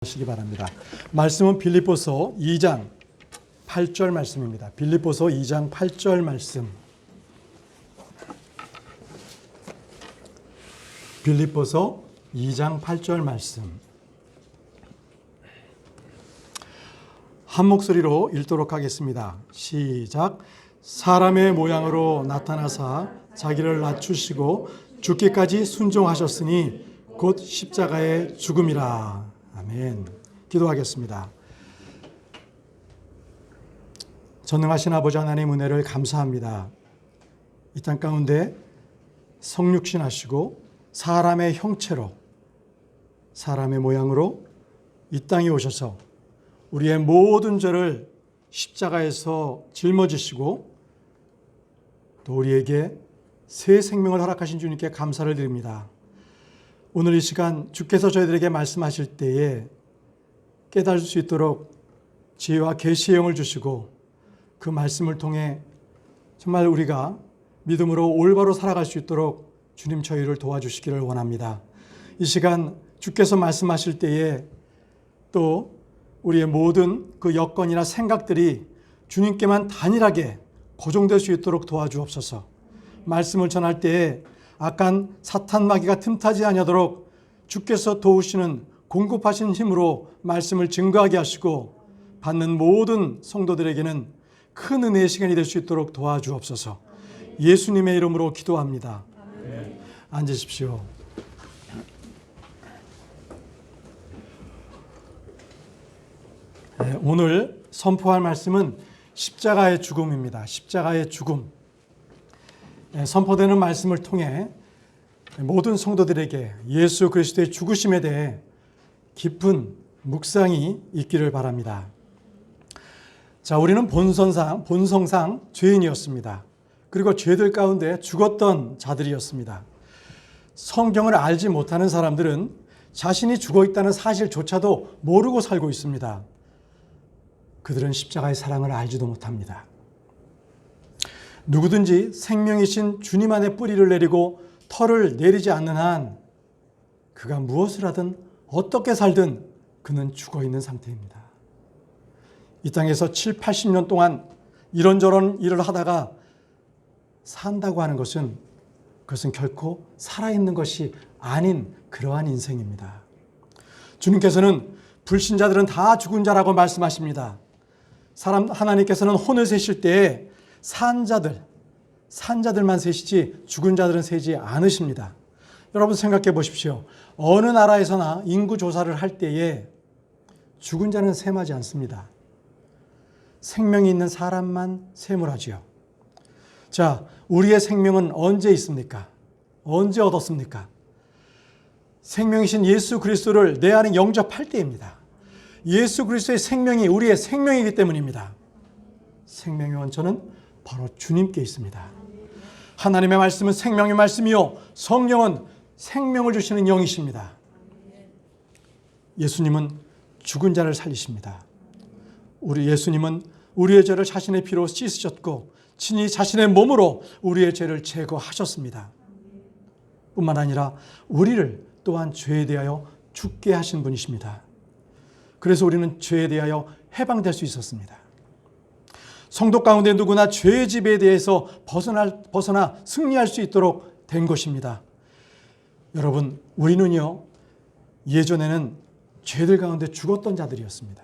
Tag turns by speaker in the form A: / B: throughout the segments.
A: 하시기 바랍니다. 말씀은 빌립보서 2장 8절 말씀입니다. 빌립보서 2장 8절 말씀. 빌립보서 2장 8절 말씀. 한 목소리로 읽도록 하겠습니다. 시작. 사람의 모양으로 나타나사 자기를 낮추시고 죽기까지 순종하셨으니 곧 십자가의 죽음이라. 아멘. 기도하겠습니다. 전능하신 아버지 하나님 은혜를 감사합니다. 이 땅 가운데 성육신하시고 사람의 형체로 사람의 모양으로 이 땅에 오셔서 우리의 모든 죄를 십자가에서 짊어지시고 또 우리에게 새 생명을 허락하신 주님께 감사를 드립니다. 오늘 이 시간 주께서 저희들에게 말씀하실 때에 깨달을 수 있도록 지혜와 계시의 영을 주시고 그 말씀을 통해 정말 우리가 믿음으로 올바로 살아갈 수 있도록 주님 저희를 도와주시기를 원합니다. 이 시간 주께서 말씀하실 때에 또 우리의 모든 그 여건이나 생각들이 주님께만 단일하게 고정될 수 있도록 도와주옵소서. 말씀을 전할 때에 악한 사탄 마귀가 틈타지 아니하도록 주께서 도우시는 공급하신 힘으로 말씀을 증거하게 하시고 받는 모든 성도들에게는 큰 은혜의 시간이 될 수 있도록 도와주옵소서. 예수님의 이름으로 기도합니다. 앉으십시오. 오늘 선포할 말씀은 십자가의 죽음입니다. 십자가의 죽음. 선포되는 말씀을 통해 모든 성도들에게 예수 그리스도의 죽으심에 대해 깊은 묵상이 있기를 바랍니다. 자, 우리는 본성상 죄인이었습니다. 그리고 죄들 가운데 죽었던 자들이었습니다. 성경을 알지 못하는 사람들은 자신이 죽어 있다는 사실조차도 모르고 살고 있습니다. 그들은 십자가의 사랑을 알지도 못합니다. 누구든지 생명이신 주님 안에 뿌리를 내리고 털을 내리지 않는 한 그가 무엇을 하든 어떻게 살든 그는 죽어 있는 상태입니다. 이 땅에서 7, 80년 동안 이런저런 일을 하다가 산다고 하는 것은 그것은 결코 살아있는 것이 아닌 그러한 인생입니다. 주님께서는 불신자들은 다 죽은 자라고 말씀하십니다. 하나님께서는 혼을 세실 때에 산자들만 세시지 죽은 자들은 세지 않으십니다. 여러분 생각해 보십시오. 어느 나라에서나 인구 조사를 할 때에 죽은 자는 셈하지 않습니다. 생명이 있는 사람만 셈을 하지요. 자, 우리의 생명은 언제 있습니까? 언제 얻었습니까? 생명이신 예수 그리스도를 내 안에 영접할 때입니다. 예수 그리스도의 생명이 우리의 생명이기 때문입니다. 생명의 원천은 바로 주님께 있습니다. 하나님의 말씀은 생명의 말씀이요 성령은 생명을 주시는 영이십니다. 예수님은 죽은 자를 살리십니다. 우리 예수님은 우리의 죄를 자신의 피로 씻으셨고 친히 자신의 몸으로 우리의 죄를 제거하셨습니다. 뿐만 아니라 우리를 또한 죄에 대하여 죽게 하신 분이십니다. 그래서 우리는 죄에 대하여 해방될 수 있었습니다. 성도 가운데 누구나 죄의 지배에 대해서 벗어나 승리할 수 있도록 된 것입니다. 여러분, 우리는요, 예전에는 죄들 가운데 죽었던 자들이었습니다.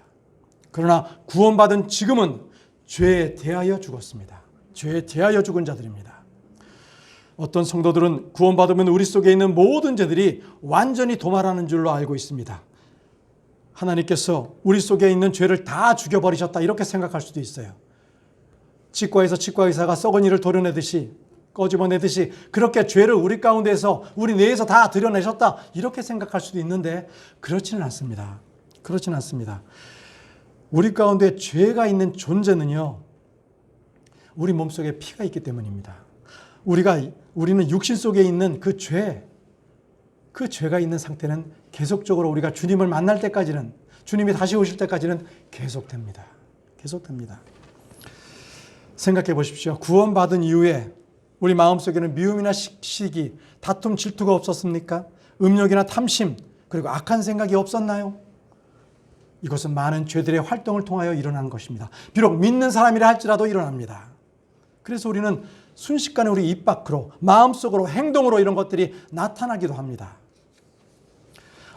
A: 그러나 구원받은 지금은 죄에 대하여 죽었습니다. 죄에 대하여 죽은 자들입니다. 어떤 성도들은 구원받으면 우리 속에 있는 모든 죄들이 완전히 도말하는 줄로 알고 있습니다. 하나님께서 우리 속에 있는 죄를 다 죽여버리셨다 이렇게 생각할 수도 있어요. 치과에서 치과 의사가 썩은 이를 도려내듯이 꺼집어내듯이 그렇게 죄를 우리 가운데서 우리 뇌에서 다 드러내셨다 이렇게 생각할 수도 있는데 그렇지는 않습니다. 그렇지는 않습니다. 우리 가운데 죄가 있는 존재는요, 우리 몸속에 피가 있기 때문입니다. 우리는 육신 속에 있는 그 죄가 있는 상태는 계속적으로 우리가 주님을 만날 때까지는, 주님이 다시 오실 때까지는 계속됩니다. 계속됩니다. 생각해 보십시오. 구원받은 이후에 우리 마음속에는 미움이나 시기, 다툼, 질투가 없었습니까? 음욕이나 탐심, 그리고 악한 생각이 없었나요? 이것은 많은 죄들의 활동을 통하여 일어난 것입니다. 비록 믿는 사람이라 할지라도 일어납니다. 그래서 우리는 순식간에 우리 입 밖으로, 마음속으로, 행동으로 이런 것들이 나타나기도 합니다.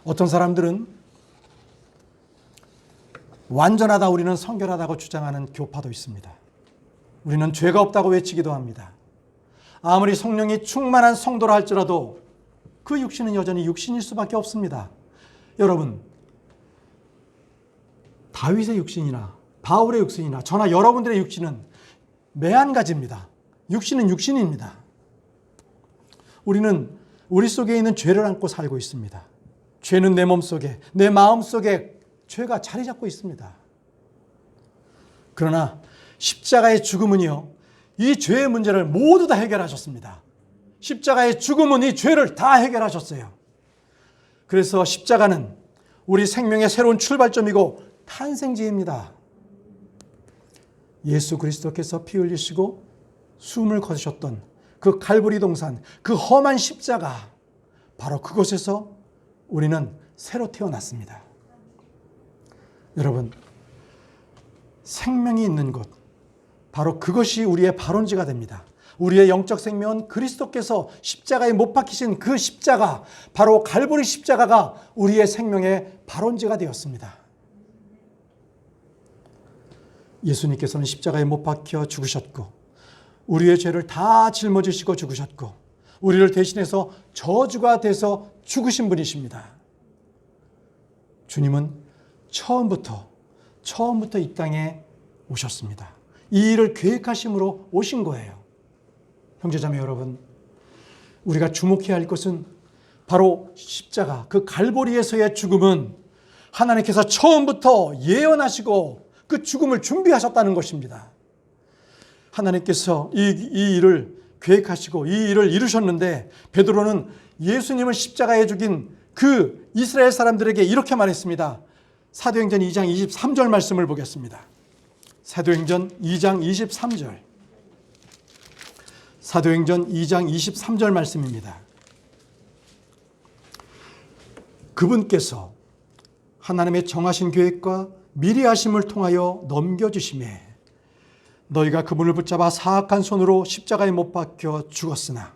A: 어떤 사람들은 완전하다, 우리는 성결하다고 주장하는 교파도 있습니다. 우리는 죄가 없다고 외치기도 합니다. 아무리 성령이 충만한 성도라 할지라도 그 육신은 여전히 육신일 수밖에 없습니다. 여러분, 다윗의 육신이나 바울의 육신이나 저나 여러분들의 육신은 매한가지입니다. 육신은 육신입니다. 우리는 우리 속에 있는 죄를 안고 살고 있습니다. 죄는 내 몸속에, 내 마음속에 죄가 자리 잡고 있습니다. 그러나 십자가의 죽음은요, 이 죄의 문제를 모두 다 해결하셨습니다. 십자가의 죽음은 이 죄를 다 해결하셨어요. 그래서 십자가는 우리 생명의 새로운 출발점이고 탄생지입니다. 예수 그리스도께서 피 흘리시고 숨을 거두셨던 그 갈보리 동산, 그 험한 십자가, 바로 그곳에서 우리는 새로 태어났습니다. 여러분, 생명이 있는 곳, 바로 그것이 우리의 발원지가 됩니다. 우리의 영적 생명은 그리스도께서 십자가에 못 박히신 그 십자가, 바로 갈보리 십자가가 우리의 생명의 발원지가 되었습니다. 예수님께서는 십자가에 못 박혀 죽으셨고 우리의 죄를 다 짊어지시고 죽으셨고 우리를 대신해서 저주가 돼서 죽으신 분이십니다. 주님은 처음부터 이 땅에 오셨습니다. 이 일을 계획하심으로 오신 거예요. 형제자매 여러분, 우리가 주목해야 할 것은 바로 십자가, 그 갈보리에서의 죽음은 하나님께서 처음부터 예언하시고 그 죽음을 준비하셨다는 것입니다. 하나님께서 이 일을 계획하시고 이 일을 이루셨는데, 베드로는 예수님을 십자가에 죽인 그 이스라엘 사람들에게 이렇게 말했습니다. 사도행전 2장 23절 말씀을 보겠습니다. 사도행전 2장 23절. 사도행전 2장 23절 말씀입니다. 그분께서 하나님의 정하신 계획과 미리 하심을 통하여 넘겨주심에 너희가 그분을 붙잡아 사악한 손으로 십자가에 못 박혀 죽었으나,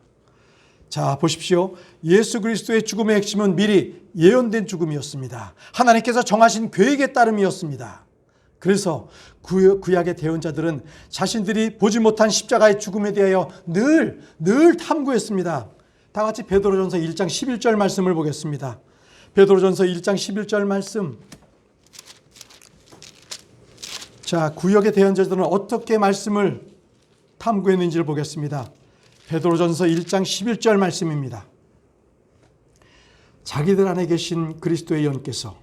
A: 자 보십시오. 예수 그리스도의 죽음의 핵심은 미리 예언된 죽음이었습니다. 하나님께서 정하신 계획에 따름이었습니다. 그래서 구약의 대언자들은 자신들이 보지 못한 십자가의 죽음에 대하여 늘 탐구했습니다. 다 같이 베드로전서 1장 11절 말씀을 보겠습니다. 베드로전서 1장 11절 말씀. 자, 구약의 대언자들은 어떻게 말씀을 탐구했는지를 보겠습니다. 베드로전서 1장 11절 말씀입니다. 자기들 안에 계신 그리스도의 영께서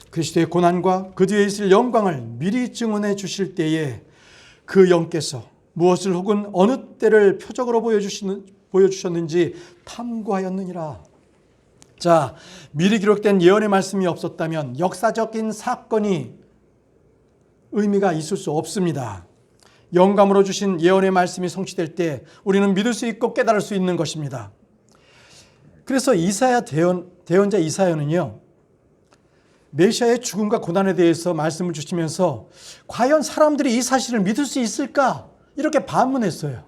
A: 그리스도의 고난과 그 뒤에 있을 영광을 미리 증언해 주실 때에 그 영께서 무엇을 혹은 어느 때를 표적으로 보여주셨는지 탐구하였느니라. 자, 미리 기록된 예언의 말씀이 없었다면 역사적인 사건이 의미가 있을 수 없습니다. 영감으로 주신 예언의 말씀이 성취될 때 우리는 믿을 수 있고 깨달을 수 있는 것입니다. 그래서 이사야 대언자 이사야는요, 메시아의 죽음과 고난에 대해서 말씀을 주시면서 과연 사람들이 이 사실을 믿을 수 있을까? 이렇게 반문했어요.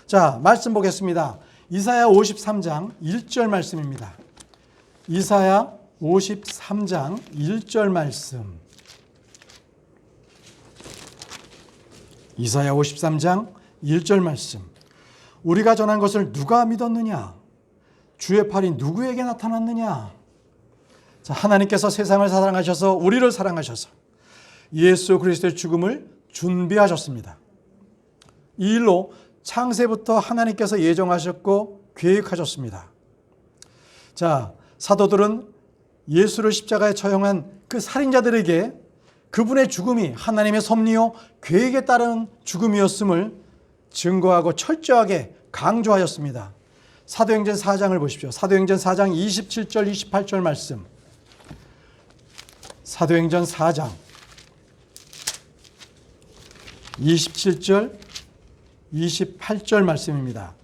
A: 자, 말씀 보겠습니다. 이사야 53장 1절 말씀입니다. 이사야 53장 1절 말씀. 이사야 53장 1절 말씀. 우리가 전한 것을 누가 믿었느냐? 주의 팔이 누구에게 나타났느냐? 자, 하나님께서 세상을 사랑하셔서 우리를 사랑하셔서 예수 그리스도의 죽음을 준비하셨습니다. 이 일로 창세부터 하나님께서 예정하셨고 계획하셨습니다. 자, 사도들은 예수를 십자가에 처형한 그 살인자들에게 그분의 죽음이 하나님의 섭리요 계획에 따른 죽음이었음을 증거하고 철저하게 강조하였습니다. 사도행전 4장을 보십시오. 사도행전 4장 27절 28절 말씀. 사도행전 4장 27절 28절 말씀입니다.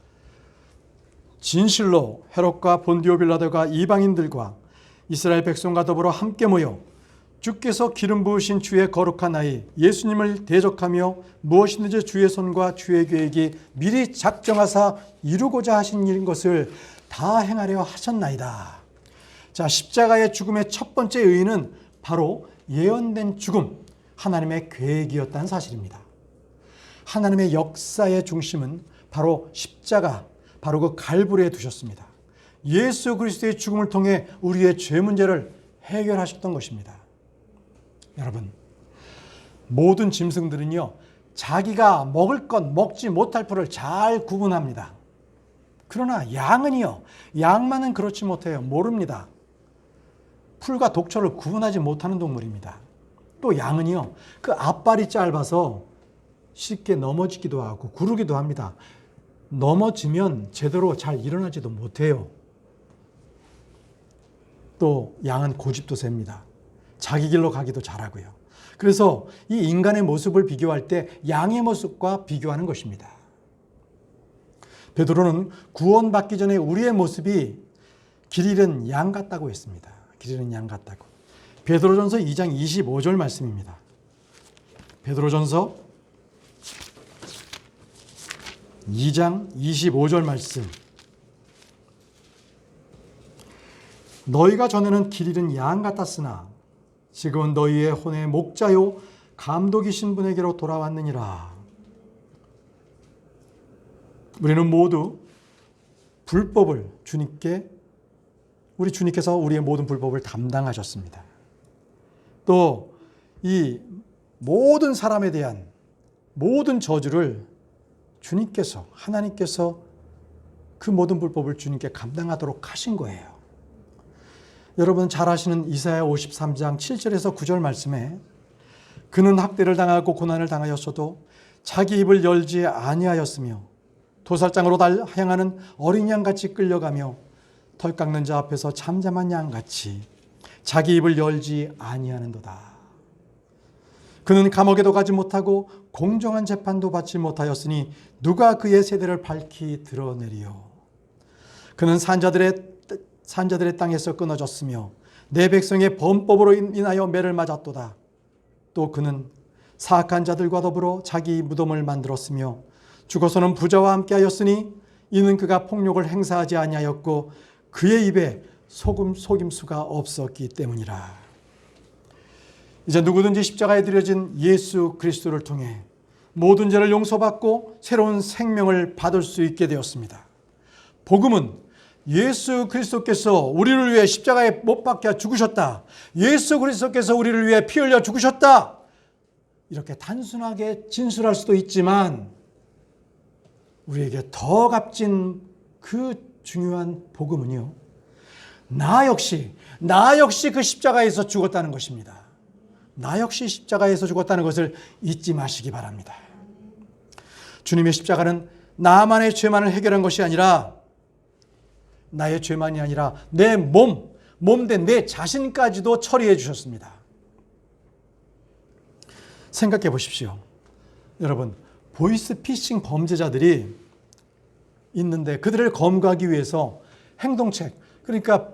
A: 진실로 헤롯과 본디오 빌라도가 이방인들과 이스라엘 백성과 더불어 함께 모여 주께서 기름 부으신 주의 거룩한 아이 예수님을 대적하며 무엇이든지 주의 손과 주의 계획이 미리 작정하사 이루고자 하신 일 것을 다 행하려 하셨나이다. 자, 십자가의 죽음의 첫 번째 의의는 바로 예언된 죽음, 하나님의 계획이었다는 사실입니다. 하나님의 역사의 중심은 바로 십자가, 바로 그 갈보리에 두셨습니다. 예수 그리스도의 죽음을 통해 우리의 죄 문제를 해결하셨던 것입니다. 여러분, 모든 짐승들은요, 자기가 먹을 것, 먹지 못할 풀을 잘 구분합니다. 그러나 양은요, 양만은 그렇지 못해요. 모릅니다. 풀과 독초를 구분하지 못하는 동물입니다. 또 양은요, 그 앞발이 짧아서 쉽게 넘어지기도 하고 구르기도 합니다. 넘어지면 제대로 잘 일어나지도 못해요. 또 양은 고집도 셉니다. 자기 길로 가기도 잘하고요. 그래서 이 인간의 모습을 비교할 때 양의 모습과 비교하는 것입니다. 베드로는 구원받기 전에 우리의 모습이 길 잃은 양 같다고 했습니다. 길 잃은 양 같다고. 베드로전서 2장 25절 말씀입니다. 베드로전서 2장 25절 말씀. 너희가 전에는 길 잃은 양 같았으나 지금은 너희의 혼의 목자요 감독이신 분에게로 돌아왔느니라. 우리는 모두 불법을 우리 주님께서 우리의 모든 불법을 담당하셨습니다. 또 이 모든 사람에 대한 모든 저주를 주님께서, 하나님께서 그 모든 불법을 주님께 감당하도록 하신 거예요. 여러분 잘 아시는 이사야 53장 7절에서 9절 말씀에 그는 학대를 당하고 고난을 당하였어도 자기 입을 열지 아니하였으며 도살장으로 향하는 어린 양같이 끌려가며 털 깎는 자 앞에서 잠잠한 양같이 자기 입을 열지 아니하는도다. 그는 감옥에도 가지 못하고 공정한 재판도 받지 못하였으니 누가 그의 세대를 밝히 드러내리요. 그는 산자들의 땅에서 끊어졌으며 내 백성의 범법으로 인하여 매를 맞았도다. 또 그는 사악한 자들과 더불어 자기 무덤을 만들었으며 죽어서는 부자와 함께하였으니 이는 그가 폭력을 행사하지 아니하였고 그의 입에 속임수가 없었기 때문이라. 이제 누구든지 십자가에 들여진 예수 그리스도를 통해 모든 죄를 용서받고 새로운 생명을 받을 수 있게 되었습니다. 복음은 예수 그리스도께서 우리를 위해 십자가에 못 박혀 죽으셨다. 예수 그리스도께서 우리를 위해 피 흘려 죽으셨다. 이렇게 단순하게 진술할 수도 있지만 우리에게 더 값진 그 중요한 복음은요, 나 역시 그 십자가에서 죽었다는 것입니다. 나 역시 십자가에서 죽었다는 것을 잊지 마시기 바랍니다. 주님의 십자가는 나만의 죄만을 해결한 것이 아니라 나의 죄만이 아니라 내 몸된 내 자신까지도 처리해 주셨습니다. 생각해 보십시오. 여러분, 보이스피싱 범죄자들이 있는데 그들을 검거하기 위해서 행동책, 그러니까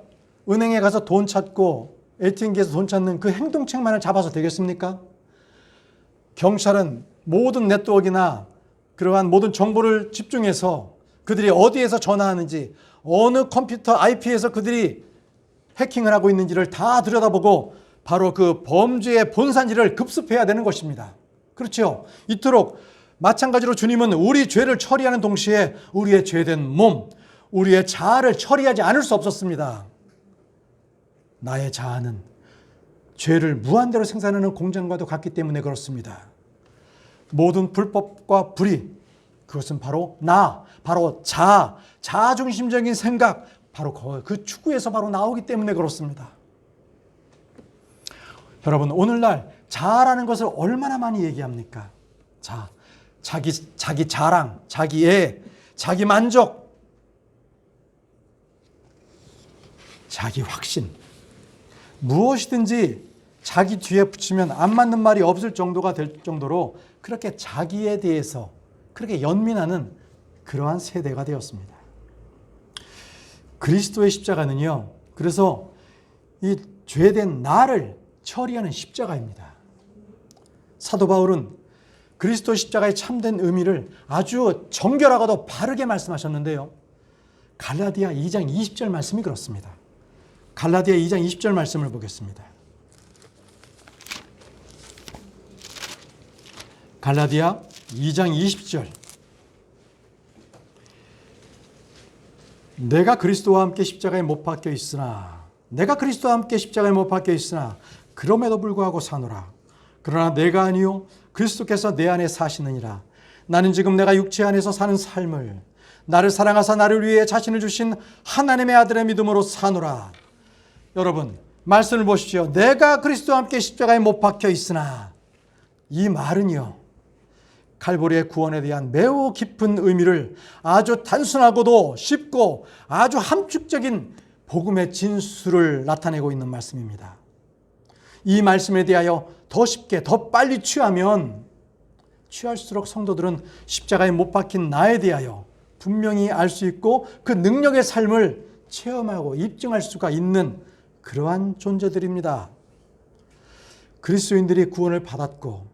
A: 은행에 가서 돈 찾고 ATM기에서 돈 찾는 그 행동책만을 잡아서 되겠습니까? 경찰은 모든 네트워크나 그러한 모든 정보를 집중해서 그들이 어디에서 전화하는지, 어느 컴퓨터 IP에서 그들이 해킹을 하고 있는지를 다 들여다보고 바로 그 범죄의 본산지를 급습해야 되는 것입니다. 그렇죠? 이토록 마찬가지로 주님은 우리 죄를 처리하는 동시에 우리의 죄된 몸, 우리의 자아를 처리하지 않을 수 없었습니다. 나의 자아는 죄를 무한대로 생산하는 공장과도 같기 때문에 그렇습니다. 모든 불법과 불의, 그것은 바로 바로 자아중심적인 생각, 바로 그 추구에서 바로 나오기 때문에 그렇습니다. 여러분, 오늘날 자아라는 것을 얼마나 많이 얘기합니까? 자기 자랑, 자기 애, 자기 만족, 자기 확신, 무엇이든지 자기 뒤에 붙이면 안 맞는 말이 없을 정도가 될 정도로 그렇게 자기에 대해서 그렇게 연민하는 그러한 세대가 되었습니다. 그리스도의 십자가는요, 그래서 이 죄된 나를 처리하는 십자가입니다. 사도 바울은 그리스도 십자가의 참된 의미를 아주 정결하고도 바르게 말씀하셨는데요. 갈라디아 2장 20절 말씀이 그렇습니다. 갈라디아 2장 20절 말씀을 보겠습니다. 갈라디아 2장 20절. 내가 그리스도와 함께 십자가에 못 박혀 있으나 그럼에도 불구하고 사노라. 그러나 내가 아니요 그리스도께서 내 안에 사시느니라. 나는 지금 내가 육체 안에서 사는 삶을 나를 사랑하사 나를 위해 자신을 주신 하나님의 아들의 믿음으로 사노라. 여러분, 말씀을 보십시오. 내가 그리스도와 함께 십자가에 못 박혀 있으나, 이 말은요, 칼보리의 구원에 대한 매우 깊은 의미를 아주 단순하고도 쉽고 아주 함축적인 복음의 진수를 나타내고 있는 말씀입니다. 이 말씀에 대하여 더 쉽게 더 빨리 취하면 취할수록 성도들은 십자가에 못 박힌 나에 대하여 분명히 알 수 있고 그 능력의 삶을 체험하고 입증할 수가 있는 그러한 존재들입니다. 그리스도인들이 구원을 받았고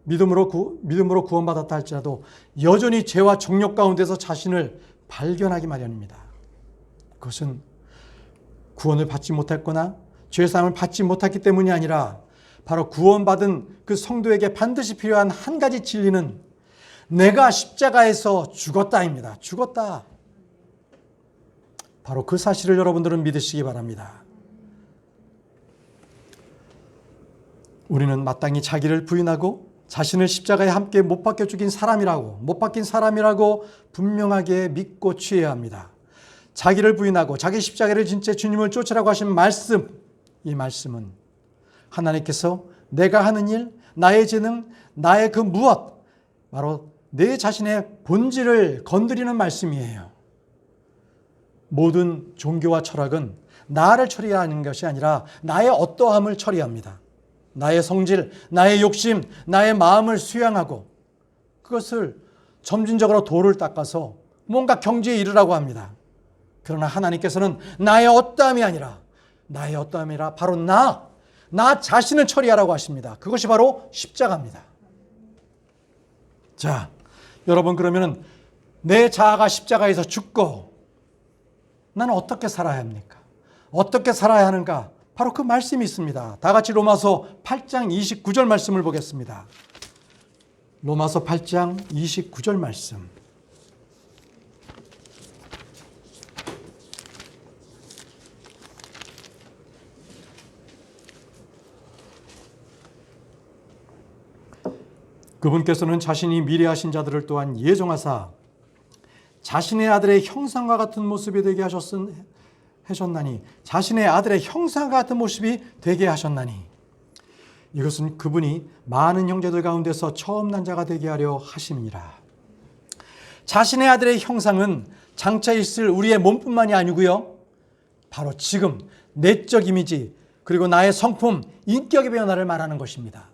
A: 믿음으로 구원받았다 할지라도 여전히 죄와 정욕 가운데서 자신을 발견하기 마련입니다. 그것은 구원을 받지 못했거나 죄사함을 받지 못했기 때문이 아니라 바로 구원받은 그 성도에게 반드시 필요한 한 가지 진리는 내가 십자가에서 죽었다입니다. 죽었다. 바로 그 사실을 여러분들은 믿으시기 바랍니다. 우리는 마땅히 자기를 부인하고 자신을 십자가에 함께 못 박혀 죽인 사람이라고 분명하게 믿고 취해야 합니다. 자기를 부인하고 자기 십자가를 진 채 주님을 쫓으라고 하신 말씀, 이 말씀은 하나님께서 내가 하는 일, 나의 재능, 나의 그 무엇, 바로 내 자신의 본질을 건드리는 말씀이에요. 모든 종교와 철학은 나를 처리하는 것이 아니라 나의 어떠함을 처리합니다. 나의 성질, 나의 욕심, 나의 마음을 수양하고 그것을 점진적으로 도를 닦아서 뭔가 경지에 이르라고 합니다. 그러나 하나님께서는 나의 어떠함이 아니라 바로 나 자신을 처리하라고 하십니다. 그것이 바로 십자가입니다. 자, 여러분, 그러면 내 자아가 십자가에서 죽고 나는 어떻게 살아야 합니까? 어떻게 살아야 하는가? 바로 그 말씀이 있습니다. 다 같이 로마서 8장 29절 말씀을 보겠습니다. 로마서 8장 29절 말씀. 그분께서는 자신이 미래하신 자들을 또한 예정하사 자신의 아들의 형상과 같은 모습이 되게 하셨나니, 자신의 아들의 형상과 같은 모습이 되게 하셨나니, 이것은 그분이 많은 형제들 가운데서 처음 난 자가 되게 하려 하심이라. 자신의 아들의 형상은 장차 있을 우리의 몸뿐만이 아니고요, 바로 지금 내적 이미지 그리고 나의 성품, 인격의 변화를 말하는 것입니다.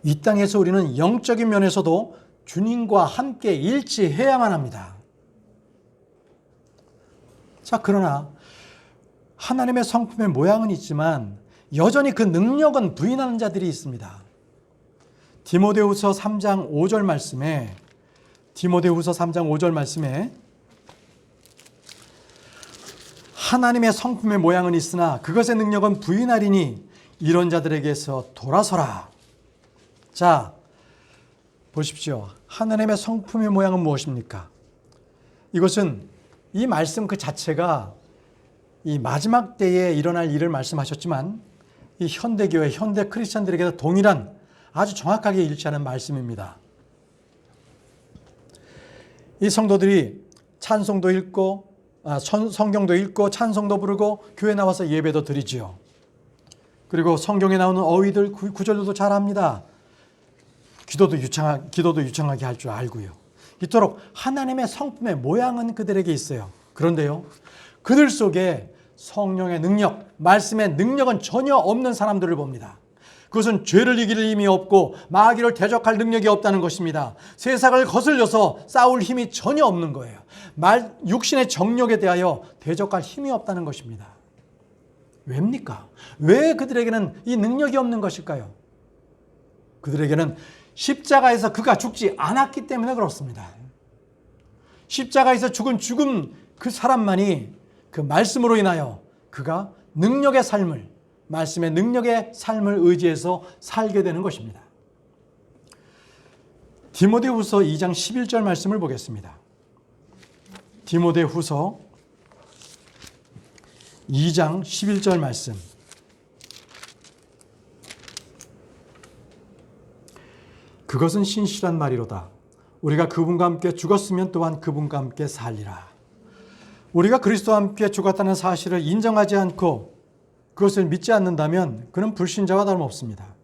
A: 이 땅에서 우리는 영적인 면에서도 주님과 함께 일치해야만 합니다. 자, 그러나 하나님의 성품의 모양은 있지만 여전히 그 능력은 부인하는 자들이 있습니다. 디모데후서 3장 5절 말씀에 하나님의 성품의 모양은 있으나 그것의 능력은 부인하리니 이런 자들에게서 돌아서라. 자, 보십시오. 하나님의 성품의 모양은 무엇입니까? 이것은 이 말씀 그 자체가 이 마지막 때에 일어날 일을 말씀하셨지만 이 현대교회, 현대 크리스찬들에게도 동일한 아주 정확하게 일치하는 말씀입니다. 이 성도들이 찬송도 읽고 성경도 읽고 찬송도 부르고 교회 나와서 예배도 드리지요. 그리고 성경에 나오는 어휘들, 구절도 잘합니다. 기도도 유창하게 할 줄 알고요. 이토록 하나님의 성품의 모양은 그들에게 있어요. 그런데요, 그들 속에 성령의 능력, 말씀의 능력은 전혀 없는 사람들을 봅니다. 그것은 죄를 이길 힘이 없고 마귀를 대적할 능력이 없다는 것입니다. 세상을 거슬려서 싸울 힘이 전혀 없는 거예요. 육신의 정욕에 대하여 대적할 힘이 없다는 것입니다. 왜입니까? 왜 그들에게는 이 능력이 없는 것일까요? 그들에게는 십자가에서 그가 죽지 않았기 때문에 그렇습니다. 십자가에서 죽은 죽음 그 사람만이 그 말씀으로 인하여 그가 능력의 삶을, 말씀의 능력의 삶을 의지해서 살게 되는 것입니다. 디모데후서 2장 11절 말씀을 보겠습니다. 디모데후서 2장 11절 말씀. 그것은 신실한 말이로다. 우리가 그분과 함께 죽었으면 또한 그분과 함께 살리라. 우리가 그리스도와 함께 죽었다는 사실을 인정하지 않고 그것을 믿지 않는다면 그는 불신자와 다름없습니다.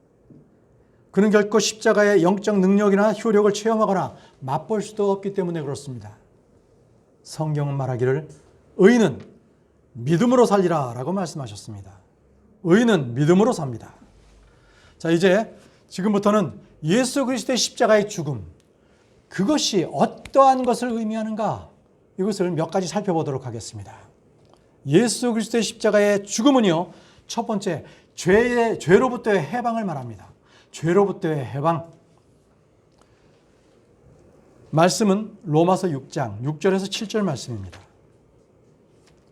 A: 그는 결코 십자가의 영적 능력이나 효력을 체험하거나 맛볼 수도 없기 때문에 그렇습니다. 성경은 말하기를 의인은 믿음으로 살리라 라고 말씀하셨습니다. 의인은 믿음으로 삽니다. 자, 이제 지금부터는 예수 그리스도의 십자가의 죽음, 그것이 어떠한 것을 의미하는가, 이것을 몇 가지 살펴보도록 하겠습니다. 예수 그리스도의 십자가의 죽음은요, 첫 번째, 죄로부터의 해방을 말합니다. 죄로부터의 해방. 말씀은 로마서 6장 6절에서 7절 말씀입니다.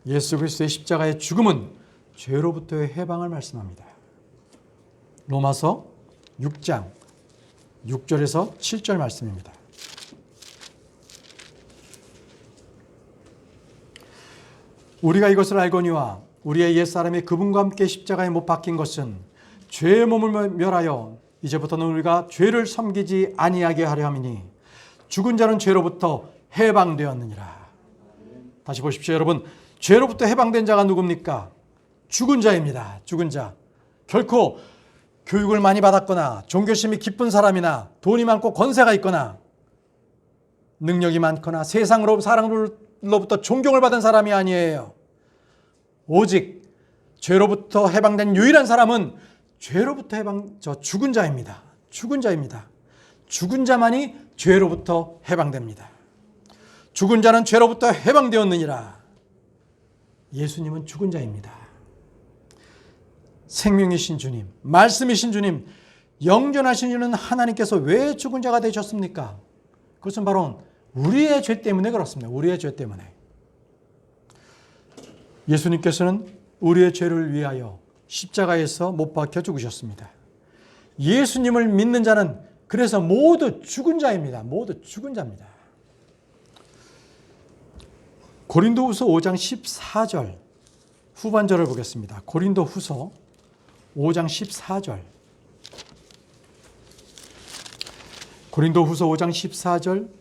A: 예수 그리스도의 십자가의 죽음은 죄로부터의 해방을 말씀합니다. 로마서 6장 6절에서 7절 말씀입니다. 우리가 이것을 알거니와 우리의 옛사람이 그분과 함께 십자가에 못 박힌 것은 죄의 몸을 멸하여 이제부터는 우리가 죄를 섬기지 아니하게 하려 함이니 죽은 자는 죄로부터 해방되었느니라. 다시 보십시오, 여러분. 죄로부터 해방된 자가 누굽니까? 죽은 자입니다. 죽은 자. 결코 교육을 많이 받았거나 종교심이 깊은 사람이나 돈이 많고 권세가 있거나 능력이 많거나 세상으로 사람으로부터 존경을 받은 사람이 아니에요. 오직 죄로부터 해방된 유일한 사람은 죄로부터 죽은 자입니다. 죽은 자입니다. 죽은 자만이 죄로부터 해방됩니다. 죽은 자는 죄로부터 해방되었느니라. 예수님은 죽은 자입니다. 생명이신 주님, 말씀이신 주님, 영존하신 주는 하나님께서 왜 죽은 자가 되셨습니까? 그것은 바로 우리의 죄 때문에 그렇습니다. 우리의 죄 때문에. 예수님께서는 우리의 죄를 위하여 십자가에서 못 박혀 죽으셨습니다. 예수님을 믿는 자는 그래서 모두 죽은 자입니다. 모두 죽은 자입니다. 고린도후서 5장 14절 후반절을 보겠습니다. 고린도후서 5장 14절. 고린도후서 5장 14절.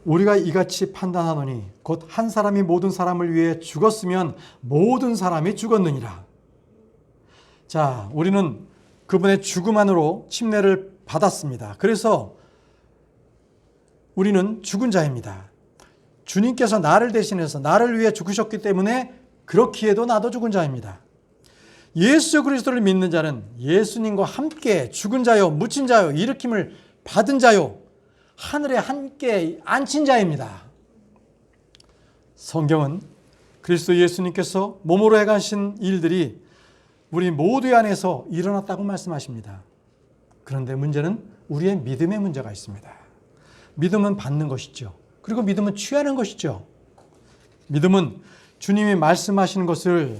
A: 우리가 이같이 판단하노니 곧 한 사람이 모든 사람을 위해 죽었으면 모든 사람이 죽었느니라. 자, 우리는 그분의 죽음 안으로 침례를 받았습니다. 그래서 우리는 죽은 자입니다. 주님께서 나를 대신해서 나를 위해 죽으셨기 때문에 그렇기에도 나도 죽은 자입니다. 예수 그리스도를 믿는 자는 예수님과 함께 죽은 자요, 묻힌 자요, 일으킴을 받은 자요, 하늘에 함께 앉힌 자입니다. 성경은 그리스도 예수님께서 몸으로 행하신 일들이 우리 모두의 안에서 일어났다고 말씀하십니다. 그런데 문제는 우리의 믿음의 문제가 있습니다. 믿음은 받는 것이죠. 그리고 믿음은 취하는 것이죠. 믿음은 주님이 말씀하시는 것을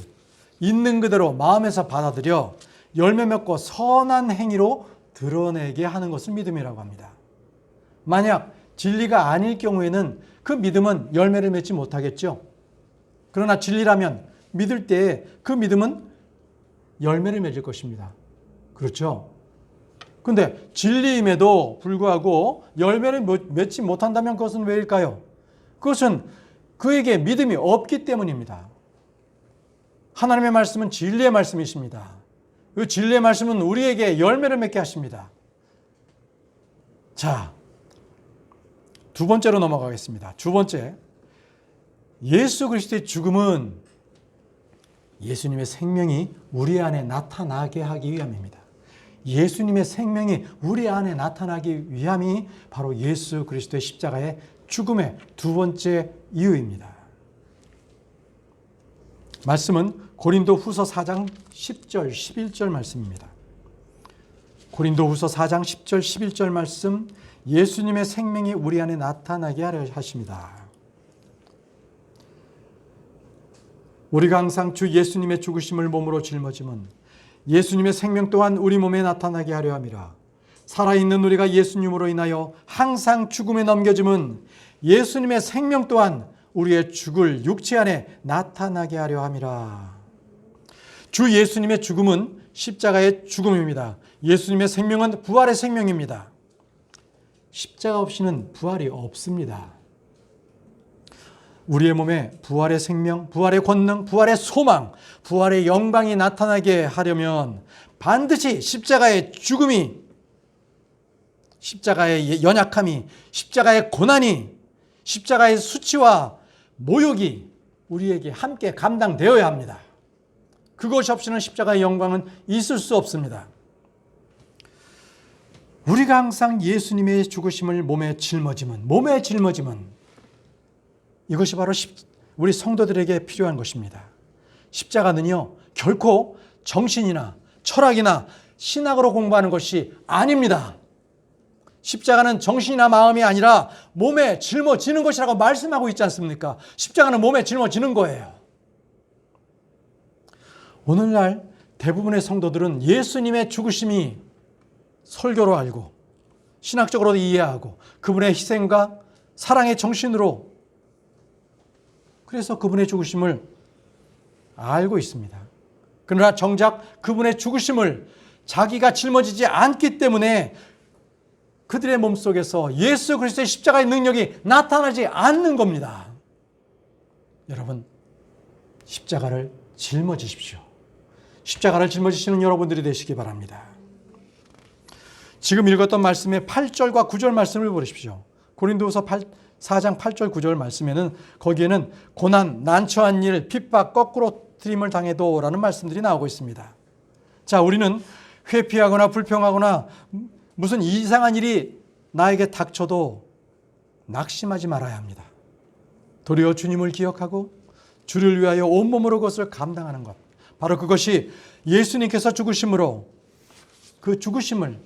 A: 있는 그대로 마음에서 받아들여 열매 맺고 선한 행위로 드러내게 하는 것을 믿음이라고 합니다. 만약 진리가 아닐 경우에는 그 믿음은 열매를 맺지 못하겠죠. 그러나 진리라면 믿을 때 그 믿음은 열매를 맺을 것입니다. 그렇죠? 근데 진리임에도 불구하고 열매를 맺지 못한다면 그것은 왜일까요? 그것은 그에게 믿음이 없기 때문입니다. 하나님의 말씀은 진리의 말씀이십니다. 그 진리의 말씀은 우리에게 열매를 맺게 하십니다. 자, 두 번째로 넘어가겠습니다. 두 번째, 예수 그리스도의 죽음은 예수님의 생명이 우리 안에 나타나게 하기 위함입니다. 예수님의 생명이 우리 안에 나타나기 위함이 바로 예수 그리스도의 십자가의 죽음의 두 번째 이유입니다. 말씀은 고린도후서 4장 10절 11절 말씀입니다. 고린도후서 4장 10절 11절 말씀, 예수님의 생명이 우리 안에 나타나게 하려 하십니다. 우리가 항상 주 예수님의 죽으심을 몸으로 짊어짐은 예수님의 생명 또한 우리 몸에 나타나게 하려 함이라. 살아있는 우리가 예수님으로 인하여 항상 죽음에 넘겨짐은 예수님의 생명 또한 우리의 죽을 육체 안에 나타나게 하려 함이라. 주 예수님의 죽음은 십자가의 죽음입니다. 예수님의 생명은 부활의 생명입니다. 십자가 없이는 부활이 없습니다. 우리의 몸에 부활의 생명, 부활의 권능, 부활의 소망, 부활의 영광이 나타나게 하려면 반드시 십자가의 죽음이, 십자가의 연약함이, 십자가의 고난이, 십자가의 수치와 모욕이 우리에게 함께 감당되어야 합니다. 그것이 없이는 십자가의 영광은 있을 수 없습니다. 우리가 항상 예수님의 죽으심을 몸에 짊어짐은 이것이 바로 우리 성도들에게 필요한 것입니다. 십자가는요, 결코 정신이나 철학이나 신학으로 공부하는 것이 아닙니다. 십자가는 정신이나 마음이 아니라 몸에 짊어지는 것이라고 말씀하고 있지 않습니까? 십자가는 몸에 짊어지는 거예요. 오늘날 대부분의 성도들은 예수님의 죽으심이 설교로 알고 신학적으로 이해하고 그분의 희생과 사랑의 정신으로, 그래서 그분의 죽으심을 알고 있습니다. 그러나 정작 그분의 죽으심을 자기가 짊어지지 않기 때문에 그들의 몸속에서 예수 그리스도의 십자가의 능력이 나타나지 않는 겁니다. 여러분, 십자가를 짊어지십시오. 십자가를 짊어지시는 여러분들이 되시기 바랍니다. 지금 읽었던 말씀의 8절과 9절 말씀을 보십시오. 고린도후서 4장 8절 9절 말씀에는 거기에는 고난, 난처한 일, 핍박, 거꾸로 트림을 당해도 라는 말씀들이 나오고 있습니다. 자, 우리는 회피하거나 불평하거나 무슨 이상한 일이 나에게 닥쳐도 낙심하지 말아야 합니다. 도리어 주님을 기억하고 주를 위하여 온몸으로 그것을 감당하는 것, 바로 그것이 예수님께서 죽으심으로 그 죽으심을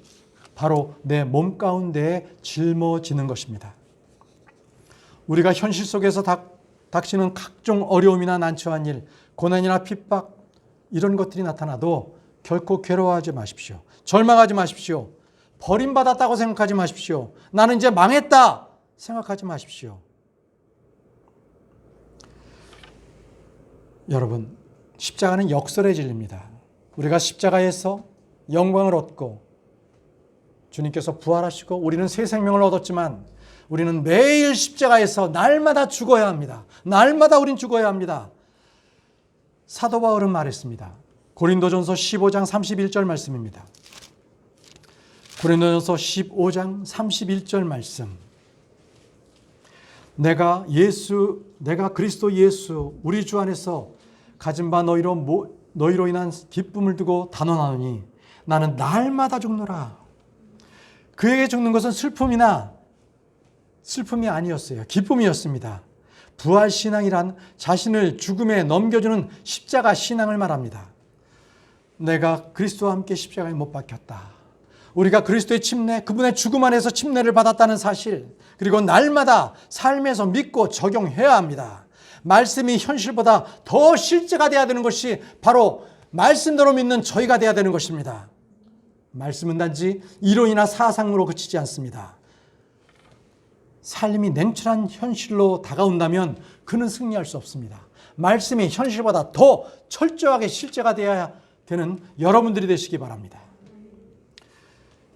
A: 바로 내 몸 가운데에 짊어지는 것입니다. 우리가 현실 속에서 닥치는 각종 어려움이나 난처한 일, 고난이나 핍박, 이런 것들이 나타나도 결코 괴로워하지 마십시오. 절망하지 마십시오. 버림받았다고 생각하지 마십시오. 나는 이제 망했다 생각하지 마십시오. 여러분, 십자가는 역설의 진리입니다. 우리가 십자가에서 영광을 얻고 주님께서 부활하시고 우리는 새 생명을 얻었지만 우리는 매일 십자가에서 날마다 죽어야 합니다. 날마다 우린 죽어야 합니다. 사도 바울은 말했습니다. 고린도전서 15장 31절 말씀입니다. 고린도전서 15장 31절 말씀. 내가 그리스도 예수 우리 주 안에서 가진 바 너희로 인한 기쁨을 두고 단언하노니 나는 날마다 죽노라. 그에게 죽는 것은 슬픔이 아니었어요. 기쁨이었습니다. 부활신앙이란 자신을 죽음에 넘겨주는 십자가 신앙을 말합니다. 내가 그리스도와 함께 십자가에 못 박혔다. 우리가 그리스도의 침례, 그분의 죽음 안에서 침례를 받았다는 사실, 그리고 날마다 삶에서 믿고 적용해야 합니다. 말씀이 현실보다 더 실제가 돼야 되는 것이 바로 말씀대로 믿는 저희가 돼야 되는 것입니다. 말씀은 단지 이론이나 사상으로 그치지 않습니다. 삶이 냉철한 현실로 다가온다면 그는 승리할 수 없습니다. 말씀이 현실보다 더 철저하게 실제가 되어야 되는 여러분들이 되시기 바랍니다.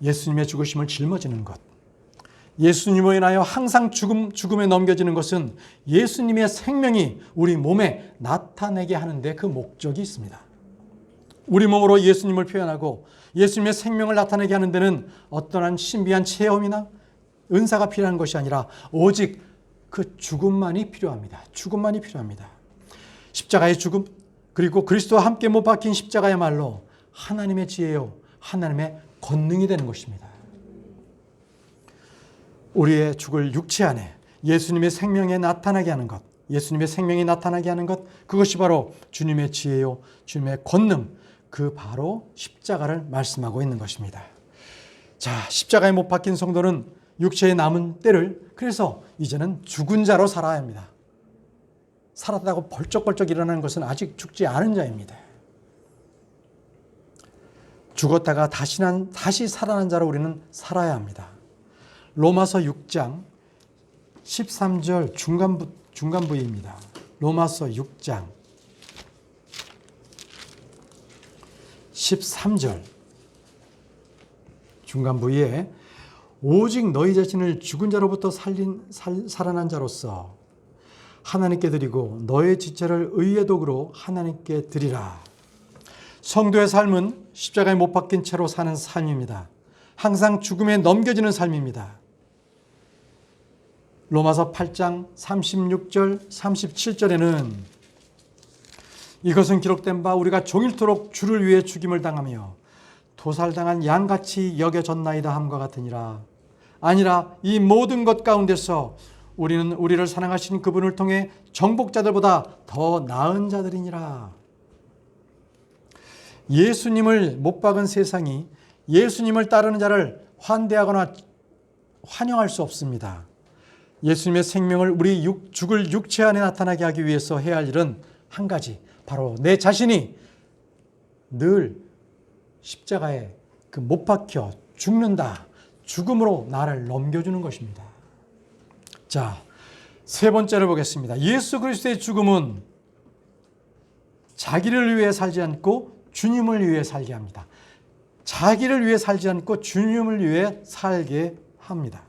A: 예수님의 죽으심을 짊어지는 것, 예수님으로 인하여 항상 죽음에 넘겨지는 것은 예수님의 생명이 우리 몸에 나타내게 하는데 그 목적이 있습니다. 우리 몸으로 예수님을 표현하고 예수님의 생명을 나타내게 하는 데는 어떠한 신비한 체험이나 은사가 필요한 것이 아니라 오직 그 죽음만이 필요합니다. 죽음만이 필요합니다. 십자가의 죽음, 그리고 그리스도와 함께 못 박힌 십자가야말로 하나님의 지혜요, 하나님의 권능이 되는 것입니다. 우리의 죽을 육체 안에 예수님의 생명에 나타나게 하는 것, 예수님의 생명이 나타나게 하는 것, 그것이 바로 주님의 지혜요, 주님의 권능, 그 바로 십자가를 말씀하고 있는 것입니다. 자, 십자가에 못 박힌 성도는 육체의 남은 때를 그래서 이제는 죽은 자로 살아야 합니다. 살았다고 벌쩍벌쩍 일어나는 것은 아직 죽지 않은 자입니다. 죽었다가 다시 살아난 자로 우리는 살아야 합니다. 로마서 6장 13절 중간부입니다. 로마서 6장 13절 중간부에 오직 너희 자신을 죽은 자로부터 살아난 자로서 하나님께 드리고 너의 지체를 의의 도구로 하나님께 드리라. 성도의 삶은 십자가에 못 박힌 채로 사는 삶입니다. 항상 죽음에 넘겨지는 삶입니다. 로마서 8장 36절 37절에는 이것은 기록된 바 우리가 종일토록 주를 위해 죽임을 당하며 도살당한 양같이 여겨졌나이다 함과 같으니라. 아니라 이 모든 것 가운데서 우리는 우리를 사랑하신 그분을 통해 정복자들보다 더 나은 자들이니라. 예수님을 못 박은 세상이 예수님을 따르는 자를 환대하거나 환영할 수 없습니다. 예수님의 생명을 우리 죽을 육체 안에 나타나게 하기 위해서 해야 할 일은 한 가지, 바로 내 자신이 늘 십자가에 못 박혀 죽는다. 죽음으로 나를 넘겨주는 것입니다. 자, 세 번째를 보겠습니다. 예수 그리스도의 죽음은 자기를 위해 살지 않고 주님을 위해 살게 합니다. 자기를 위해 살지 않고 주님을 위해 살게 합니다.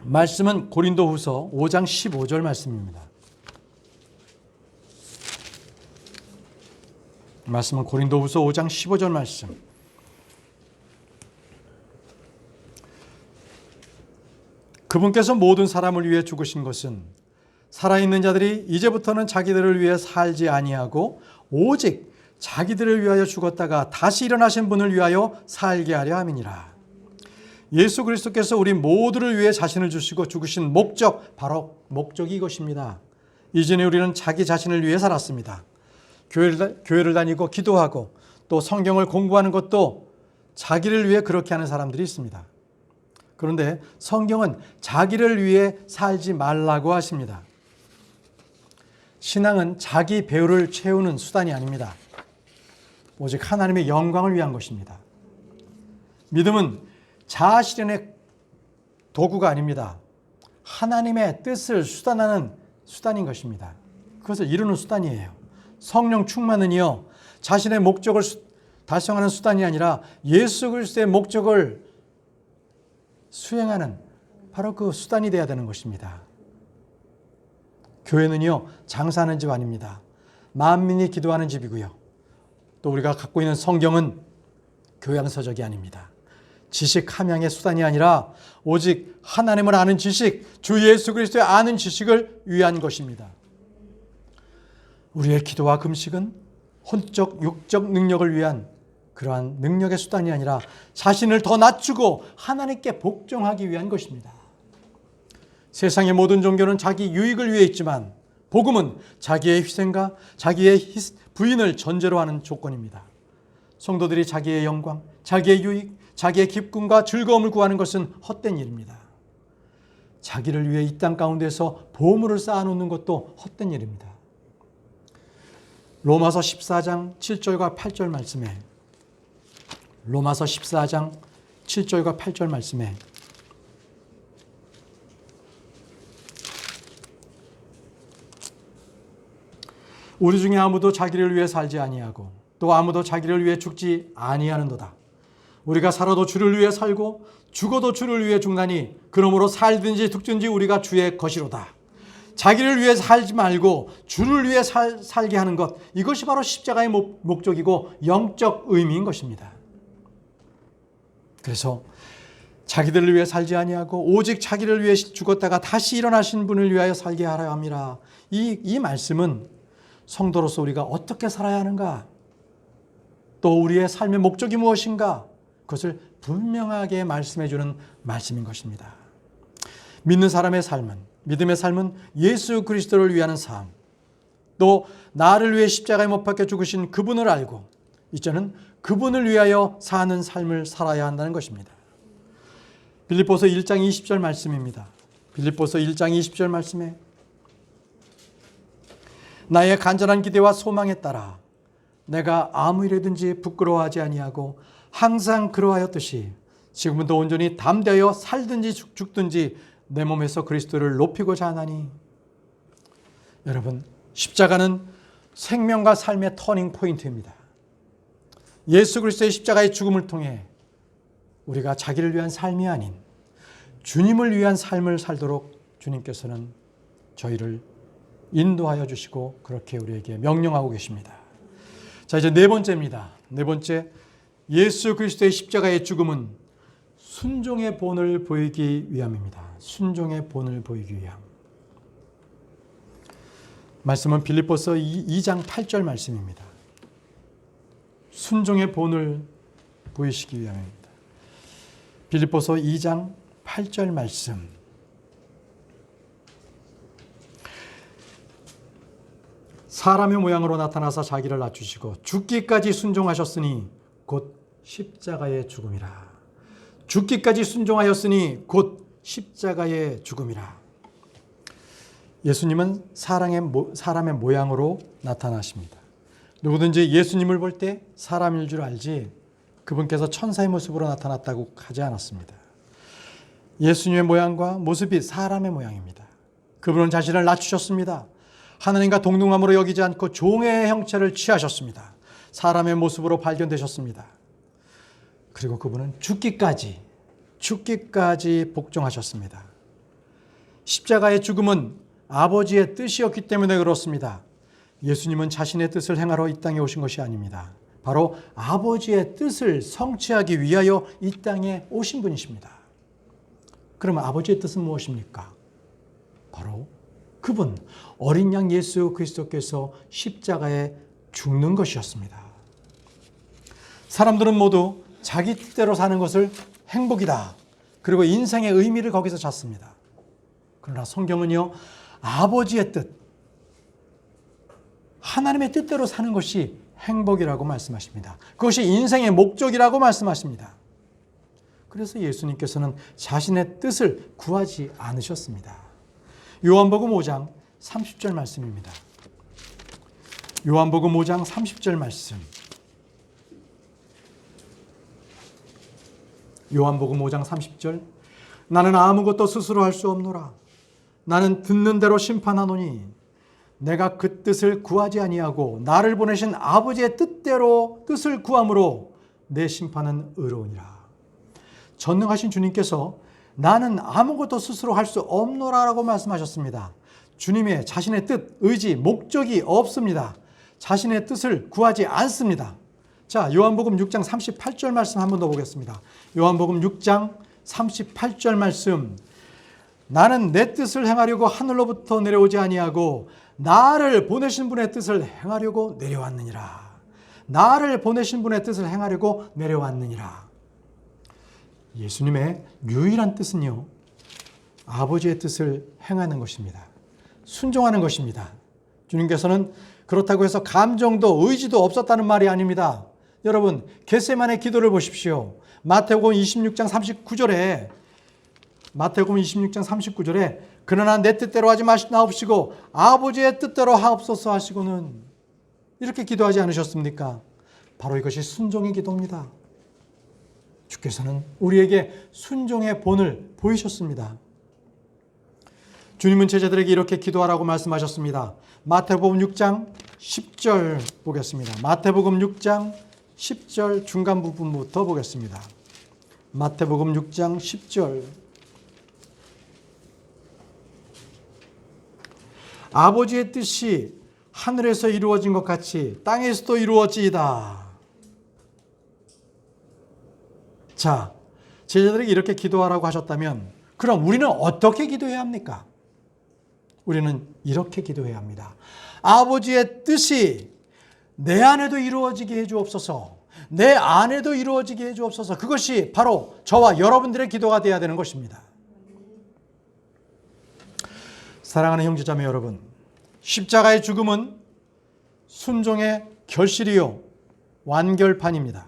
A: 말씀은 고린도후서 5장 15절 말씀입니다. 말씀은 고린도후서 5장 15절 말씀. 그분께서 모든 사람을 위해 죽으신 것은 살아있는 자들이 이제부터는 자기들을 위해 살지 아니하고 오직 자기들을 위하여 죽었다가 다시 일어나신 분을 위하여 살게 하려 함이니라. 예수 그리스도께서 우리 모두를 위해 자신을 주시고 죽으신 목적, 바로 목적이 이것입니다. 이전에 우리는 자기 자신을 위해 살았습니다. 교회를 다니고 기도하고 또 성경을 공부하는 것도 자기를 위해 그렇게 하는 사람들이 있습니다. 그런데 성경은 자기를 위해 살지 말라고 하십니다. 신앙은 자기 배우를 채우는 수단이 아닙니다. 오직 하나님의 영광을 위한 것입니다. 믿음은 자아 실현의 도구가 아닙니다. 하나님의 뜻을 수단하는 수단인 것입니다. 그것을 이루는 수단이에요. 성령 충만은요, 자신의 목적을 달성하는 수단이 아니라 예수 그리스도의 목적을 수행하는 바로 그 수단이 되어야 되는 것입니다. 교회는요, 장사하는 집 아닙니다. 만민이 기도하는 집이고요. 또 우리가 갖고 있는 성경은 교양서적이 아닙니다. 지식 함양의 수단이 아니라 오직 하나님을 아는 지식, 주 예수 그리스도의 아는 지식을 위한 것입니다. 우리의 기도와 금식은 혼적, 육적 능력을 위한 그러한 능력의 수단이 아니라 자신을 더 낮추고 하나님께 복종하기 위한 것입니다. 세상의 모든 종교는 자기 유익을 위해 있지만 복음은 자기의 희생과 자기의 부인을 전제로 하는 조건입니다. 성도들이 자기의 영광, 자기의 유익, 자기의 기쁨과 즐거움을 구하는 것은 헛된 일입니다. 자기를 위해 이 땅 가운데서 보물을 쌓아놓는 것도 헛된 일입니다. 로마서 14장 7절과 8절 말씀에 로마서 14장 7절과 8절 말씀에 우리 중에 아무도 자기를 위해 살지 아니하고 또 아무도 자기를 위해 죽지 아니하는도다. 우리가 살아도 주를 위해 살고 죽어도 주를 위해 죽나니 그러므로 살든지 죽든지 우리가 주의 것이로다. 자기를 위해 살지 말고 주를 위해 살게 하는 것, 이것이 바로 십자가의 목적이고 영적 의미인 것입니다. 그래서 자기들을 위해 살지 아니하고 오직 자기를 위해 죽었다가 다시 일어나신 분을 위하여 살게 하라 함이라. 이 말씀은 성도로서 우리가 어떻게 살아야 하는가, 또 우리의 삶의 목적이 무엇인가, 그것을 분명하게 말씀해 주는 말씀인 것입니다. 믿는 사람의 삶은, 믿음의 삶은 예수 그리스도를 위하는 삶, 또 나를 위해 십자가에 못 박혀 죽으신 그분을 알고 이제는 그분을 위하여 사는 삶을 살아야 한다는 것입니다. 빌립보서 1장 20절 말씀입니다. 빌립보서 1장 20절 말씀에 나의 간절한 기대와 소망에 따라 내가 아무 일이든지 부끄러워하지 아니하고 항상 그러하였듯이 지금은 더 온전히 담대하여 살든지 죽든지 내 몸에서 그리스도를 높이고자 하나니. 여러분, 십자가는 생명과 삶의 터닝 포인트입니다. 예수 그리스도의 십자가의 죽음을 통해 우리가 자기를 위한 삶이 아닌 주님을 위한 삶을 살도록 주님께서는 저희를 인도하여 주시고 그렇게 우리에게 명령하고 계십니다. 자, 이제 네 번째입니다. 네 번째, 예수 그리스도의 십자가의 죽음은 순종의 본을 보이기 위함입니다. 순종의 본을 보이기 위함. 말씀은 빌립보서 2장 8절 말씀입니다. 순종의 본을 보이시기 위함입니다. 빌립보서 2장 8절 말씀. 사람의 모양으로 나타나사 자기를 낮추시고 죽기까지 순종하셨으니 곧 십자가의 죽음이라. 죽기까지 순종하였으니 곧 십자가의 죽음이라. 예수님은 사람의 모양으로 나타나십니다. 누구든지 예수님을 볼 때 사람일 줄 알지 그분께서 천사의 모습으로 나타났다고 하지 않았습니다. 예수님의 모양과 모습이 사람의 모양입니다. 그분은 자신을 낮추셨습니다. 하나님과 동등함으로 여기지 않고 종의 형체를 취하셨습니다. 사람의 모습으로 발견되셨습니다. 그리고 그분은 죽기까지 복종하셨습니다. 십자가의 죽음은 아버지의 뜻이었기 때문에 그렇습니다. 예수님은 자신의 뜻을 행하러 이 땅에 오신 것이 아닙니다. 바로 아버지의 뜻을 성취하기 위하여 이 땅에 오신 분이십니다. 그러면 아버지의 뜻은 무엇입니까? 바로 그분, 어린 양 예수 그리스도께서 십자가에 죽는 것이었습니다. 사람들은 모두 자기 뜻대로 사는 것을 행복이다. 그리고 인생의 의미를 거기서 찾습니다. 그러나 성경은요, 아버지의 뜻, 하나님의 뜻대로 사는 것이 행복이라고 말씀하십니다. 그것이 인생의 목적이라고 말씀하십니다. 그래서 예수님께서는 자신의 뜻을 구하지 않으셨습니다. 요한복음 5장 30절 말씀입니다. 요한복음 5장 30절 말씀. 요한복음 5장 30절. 나는 아무것도 스스로 할 수 없노라. 나는 듣는 대로 심판하노니 내가 그 뜻을 구하지 아니하고 나를 보내신 아버지의 뜻대로 뜻을 구함으로 내 심판은 의로우니라. 전능하신 주님께서 나는 아무것도 스스로 할 수 없노라라고 말씀하셨습니다. 주님의 자신의 뜻, 의지, 목적이 없습니다. 자신의 뜻을 구하지 않습니다. 자, 요한복음 6장 38절 말씀 한 번 더 보겠습니다. 요한복음 6장 38절 말씀. 나는 내 뜻을 행하려고 하늘로부터 내려오지 아니하고 나를 보내신 분의 뜻을 행하려고 내려왔느니라. 나를 보내신 분의 뜻을 행하려고 내려왔느니라. 예수님의 유일한 뜻은요, 아버지의 뜻을 행하는 것입니다. 순종하는 것입니다. 주님께서는 그렇다고 해서 감정도 의지도 없었다는 말이 아닙니다. 여러분, 겟세마네 기도를 보십시오. 마태복음 26장 39절에 그러나 내 뜻대로 하지 마시옵시고 아버지의 뜻대로 하옵소서 하시고는 이렇게 기도하지 않으셨습니까? 바로 이것이 순종의 기도입니다. 주께서는 우리에게 순종의 본을 보이셨습니다. 주님은 제자들에게 이렇게 기도하라고 말씀하셨습니다. 마태복음 6장 10절 보겠습니다. 마태복음 6장 10절 중간 부분부터 보겠습니다. 마태복음 6장 10절. 아버지의 뜻이 하늘에서 이루어진 것 같이 땅에서도 이루어지이다. 자, 제자들에게 이렇게 기도하라고 하셨다면 그럼 우리는 어떻게 기도해야 합니까? 우리는 이렇게 기도해야 합니다. 아버지의 뜻이 내 안에도 이루어지게 해주옵소서. 내 안에도 이루어지게 해 주옵소서. 그것이 바로 저와 여러분들의 기도가 되어야 되는 것입니다. 사랑하는 형제자매 여러분, 십자가의 죽음은 순종의 결실이요 완결판입니다.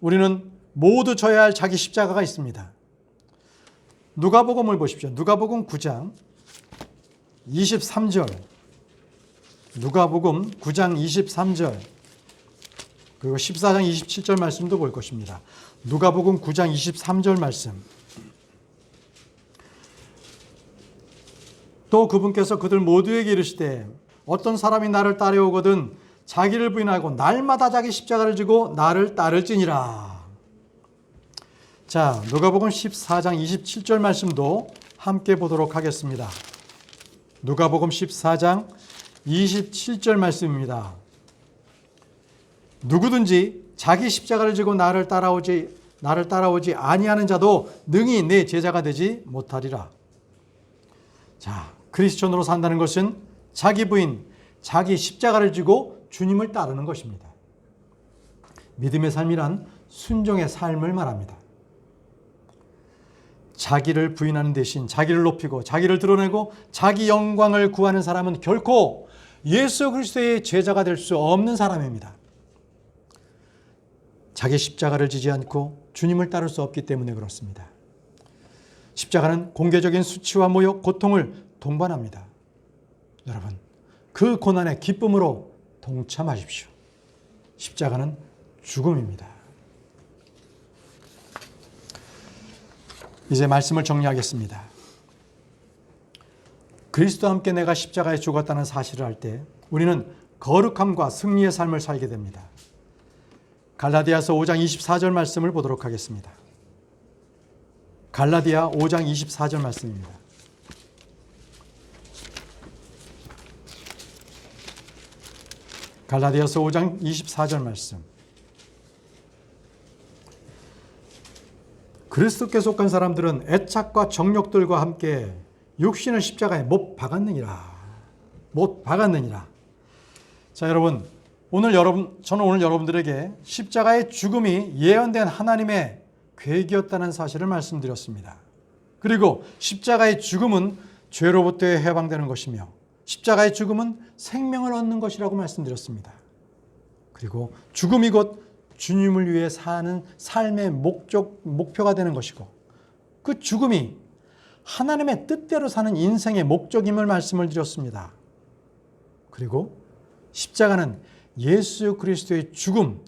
A: 우리는 모두 져야 할 자기 십자가가 있습니다. 누가복음을 보십시오. 누가복음 9장 23절, 누가복음 9장 23절, 그리고 14장 27절 말씀도 볼 것입니다. 누가복음 9장 23절 말씀. 또 그분께서 그들 모두에게 이르시되 어떤 사람이 나를 따라오거든 자기를 부인하고 날마다 자기 십자가를 지고 나를 따를지니라. 자, 누가복음 14장 27절 말씀도 함께 보도록 하겠습니다. 누가복음 14장 27절 말씀입니다. 누구든지 자기 십자가를 지고 나를 따라오지 아니하는 자도 능히 내 제자가 되지 못하리라. 자, 크리스천으로 산다는 것은 자기 부인, 자기 십자가를 지고 주님을 따르는 것입니다. 믿음의 삶이란 순종의 삶을 말합니다. 자기를 부인하는 대신 자기를 높이고 자기를 드러내고 자기 영광을 구하는 사람은 결코 예수 그리스도의 제자가 될 수 없는 사람입니다. 자기 십자가를 지지 않고 주님을 따를 수 없기 때문에 그렇습니다. 십자가는 공개적인 수치와 모욕, 고통을 동반합니다. 여러분, 그 고난의 기쁨으로 동참하십시오. 십자가는 죽음입니다. 이제 말씀을 정리하겠습니다. 그리스도와 함께 내가 십자가에 죽었다는 사실을 알 때 우리는 거룩함과 승리의 삶을 살게 됩니다. 갈라디아서 5장 24절 말씀을 보도록 하겠습니다. 갈라디아 5장 24절 말씀입니다. 갈라디아서 5장 24절 말씀. 그리스도께 속한 사람들은 애착과 정욕들과 함께 육신을 십자가에 못 박았느니라. 못 박았느니라. 자, 저는 오늘 여러분들에게 십자가의 죽음이 예언된 하나님의 계획이었다는 사실을 말씀드렸습니다. 그리고 십자가의 죽음은 죄로부터 해방되는 것이며 십자가의 죽음은 생명을 얻는 것이라고 말씀드렸습니다. 그리고 죽음이 곧 주님을 위해 사는 삶의 목표가 되는 것이고 그 죽음이 하나님의 뜻대로 사는 인생의 목적임을 말씀을 드렸습니다. 그리고 십자가는 예수 그리스도의 죽음,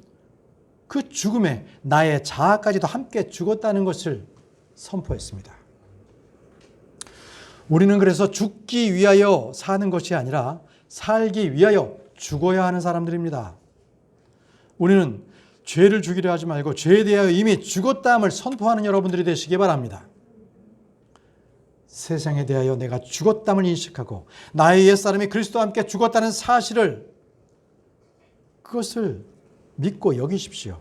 A: 그 죽음에 나의 자아까지도 함께 죽었다는 것을 선포했습니다. 우리는 그래서 죽기 위하여 사는 것이 아니라 살기 위하여 죽어야 하는 사람들입니다. 우리는 죄를 죽이려 하지 말고 죄에 대하여 이미 죽었다함을 선포하는 여러분들이 되시기 바랍니다. 세상에 대하여 내가 죽었다함을 인식하고 나의 옛사람이 그리스도와 함께 죽었다는 사실을 그것을 믿고 여기십시오.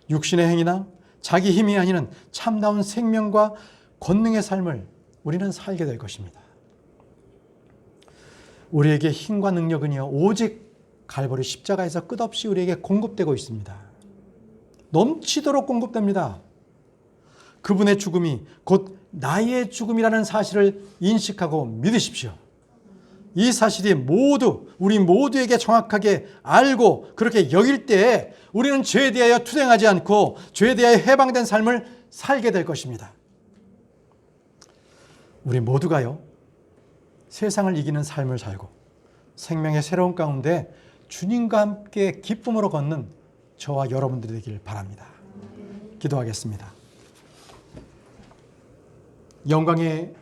A: 육신의 행위나 자기 힘이 아니는 참다운 생명과 권능의 삶을 우리는 살게 될 것입니다. 우리에게 힘과 능력은요 오직 갈보리 십자가에서 끝없이 우리에게 공급되고 있습니다. 넘치도록 공급됩니다. 그분의 죽음이 곧 나의 죽음이라는 사실을 인식하고 믿으십시오. 이 사실이 우리 모두에게 정확하게 알고 그렇게 여길 때 우리는 죄에 대하여 투쟁하지 않고 죄에 대하여 해방된 삶을 살게 될 것입니다. 우리 모두가요 세상을 이기는 삶을 살고 생명의 새로운 가운데 주님과 함께 기쁨으로 걷는 저와 여러분들이 되길 바랍니다. 기도하겠습니다. 영광의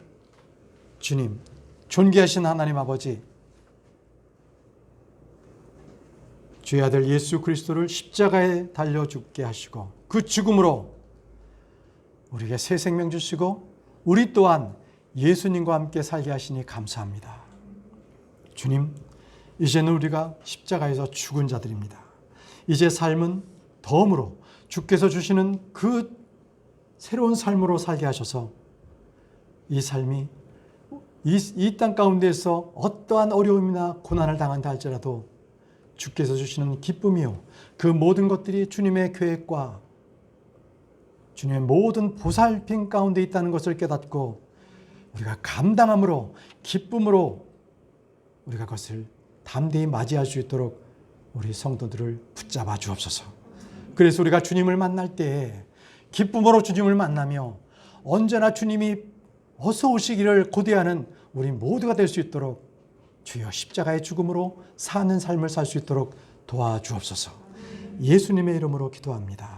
A: 주님, 존귀하신 하나님 아버지, 주의 아들 예수 그리스도를 십자가에 달려 죽게 하시고 그 죽음으로 우리에게 새 생명 주시고 우리 또한 예수님과 함께 살게 하시니 감사합니다. 주님, 이제는 우리가 십자가에서 죽은 자들입니다. 이제 삶은 덤으로 주께서 주시는 그 새로운 삶으로 살게 하셔서 이 삶이 이 땅 가운데에서 어떠한 어려움이나 고난을 당한다 할지라도 주께서 주시는 기쁨이요 그 모든 것들이 주님의 계획과 주님의 모든 보살핌 가운데 있다는 것을 깨닫고 우리가 감당함으로 기쁨으로 우리가 그것을 담대히 맞이할 수 있도록 우리 성도들을 붙잡아 주옵소서. 그래서 우리가 주님을 만날 때에 기쁨으로 주님을 만나며 언제나 주님이 어서 오시기를 고대하는 우리 모두가 될 수 있도록 주여 십자가의 죽음으로 사는 삶을 살 수 있도록 도와주옵소서. 예수님의 이름으로 기도합니다.